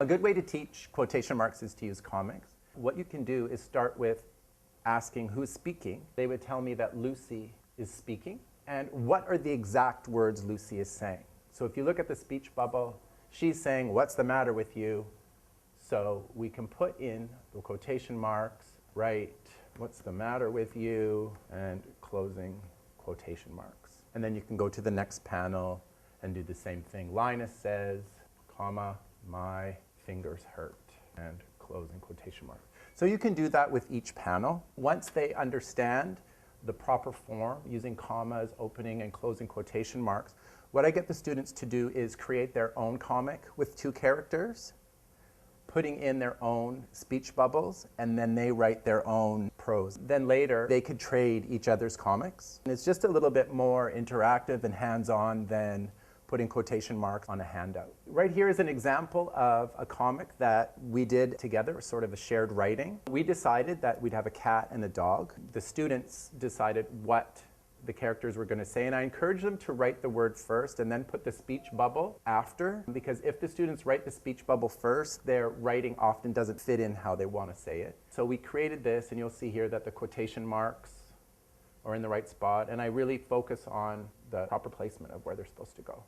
A good way to teach quotation marks is to use comics. What you can do is start with asking who's speaking. They would tell me that Lucy is speaking. And what are the exact words Lucy is saying? So if you look at the speech bubble, she's saying, "What's the matter with you?" So we can put in the quotation marks, write, "What's the matter with you?" and closing quotation marks. And then you can go to the next panel and do the same thing. Linus says, comma, "My fingers hurt," and closing quotation mark. So you can do that with each panel. Once they understand the proper form using commas, opening and closing quotation marks, what I get the students to do is create their own comic with 2 characters, putting in their own speech bubbles, and then they write their own prose. Then later, they could trade each other's comics. And it's just a little bit more interactive and hands-on than putting quotation marks on a handout. Right here is an example of a comic that we did together, sort of a shared writing. We decided that we'd have a cat and a dog. The students decided what the characters were going to say, and I encouraged them to write the word first and then put the speech bubble after, because if the students write the speech bubble first, their writing often doesn't fit in how they want to say it. So we created this, and you'll see here that the quotation marks are in the right spot, and I really focus on the proper placement of where they're supposed to go.